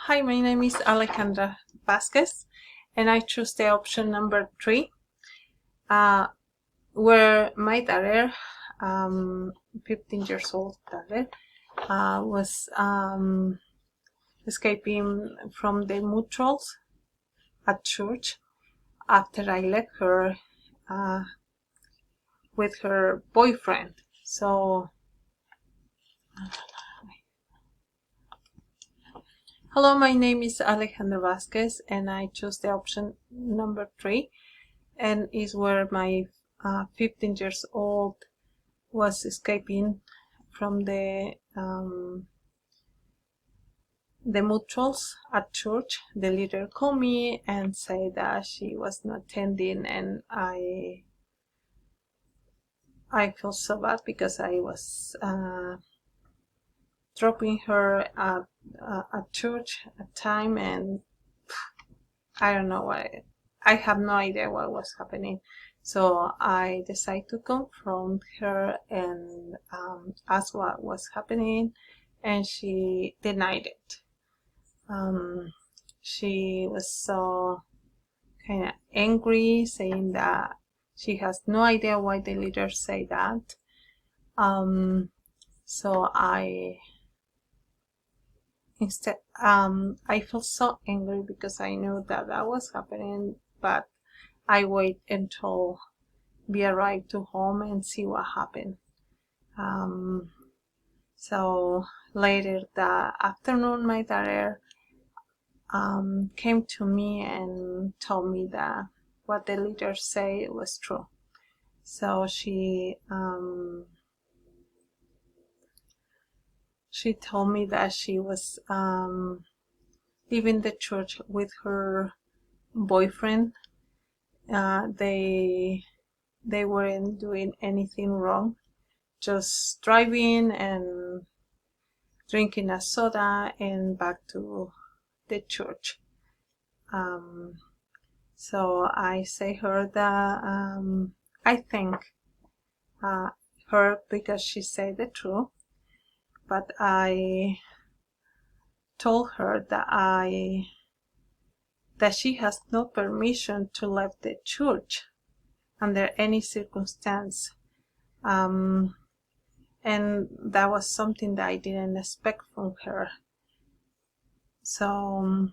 Hi, my name is Alejandra Vasquez, and I choose the option number 3, where my daughter, 15 years old daughter, was escaping from the mutuals at church after I left her with her boyfriend. So, hello, my name is Alejandra Vasquez, and I choose the option number 3, and is where my 15 years old was escaping from the mutuals at church. The leader called me and said that she was not attending, and I feel so bad because I was dropping her at church at time, and I don't know why. I have no idea what was happening. So I decided to confront her and ask what was happening, and she denied it. She was so kind of angry, saying that she has no idea why the leader say that. So I felt so angry because I knew that was happening, but I wait until we arrive to home and see what happened. So later that afternoon, my daughter came to me and told me that what the leader said was true. So she told me that she was leaving the church with her boyfriend. They weren't doing anything wrong, just driving and drinking a soda and back to the church. So I say her that I thank her because she said the truth, but I told her that she has no permission to leave the church under any circumstance, and that was something that I didn't expect from her. So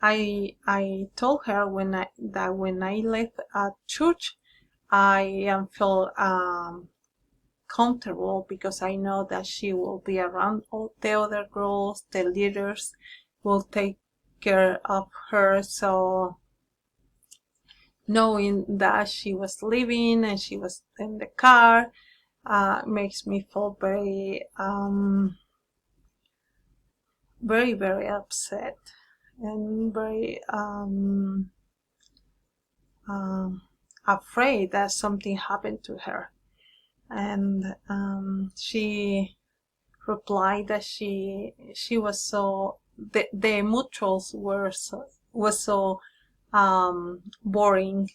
I told her when I left at church, I feel comfortable because I know that she will be around all the other girls. The leaders will take care of her. So knowing that she was leaving and she was in the car makes me feel very very upset and very afraid that something happened to her. And she replied that she was so the mutuals was so boring.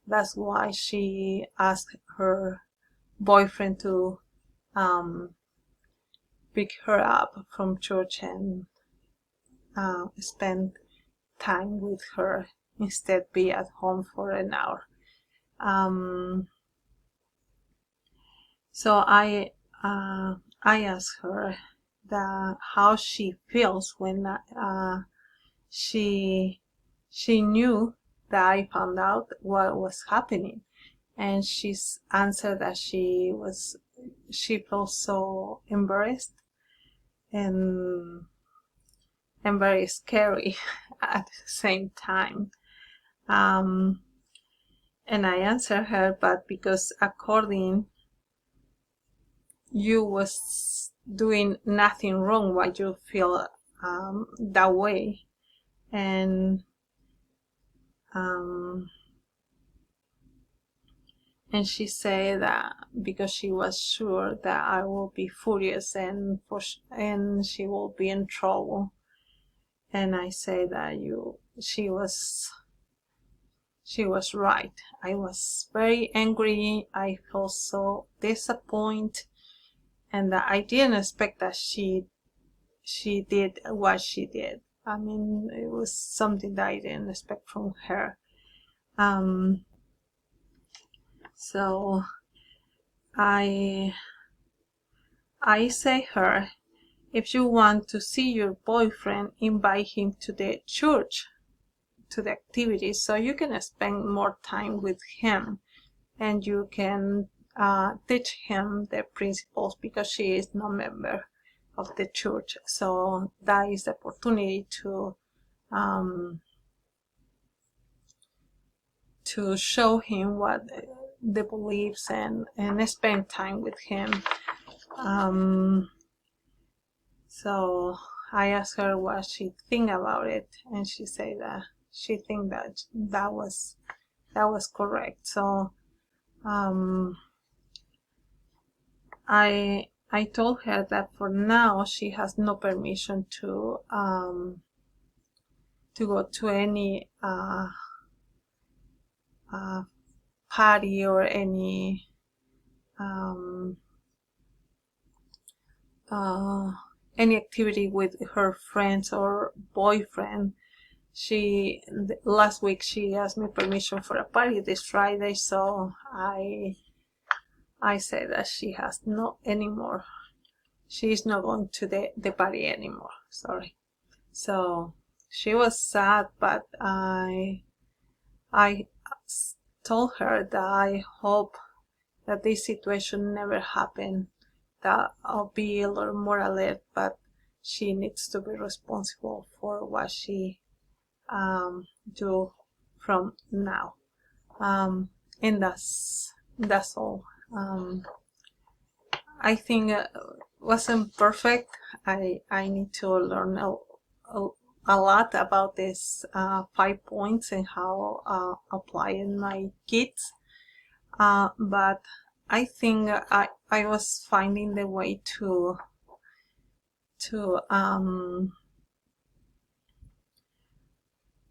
That's why she asked her boyfriend to pick her up from church and spend time with her, instead be at home for an hour. So I asked her how she feels when she knew that I found out what was happening, and she's answered that she felt so embarrassed and very scary at the same time. And I answered her, but because according you was doing nothing wrong, why you feel that way? And she said that because she was sure that I will be furious and she will be in trouble. And I say that she was right. I was very angry. I felt so disappointed, and that I didn't expect that she did what she did. I mean, it was something that I didn't expect from her. So I say her, if you want to see your boyfriend, invite him to the church, to the activities, so you can spend more time with him and you can teach him the principles, because she is no member of the church. So that is the opportunity to show him what the beliefs and spend time with him. So I asked her what she think about it, and she said that she think that was correct. So I told her that for now she has no permission to go to any party or any activity with her friends or boyfriend. Last week she asked me permission for a party this Friday, so I said that she has no anymore. She is not going to the party anymore. Sorry. So she was sad, but I told her that I hope that this situation never happened, that I'll be a little more alert, but she needs to be responsible for what she do from now. And that's all. I think it wasn't perfect. I need to learn a lot about this 5 points and how apply in my kids. But I think I was finding the way to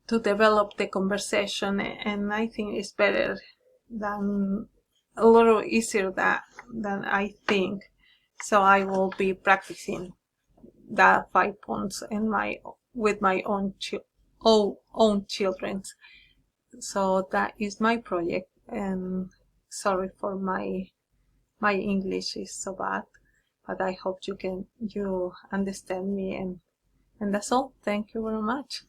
develop the conversation, and I think it's better than a little easier than I think. So I will be practicing that 5 points with my own children. So that is my project, and sorry for my English is so bad, but I hope you understand me, and that's all. Thank you very much.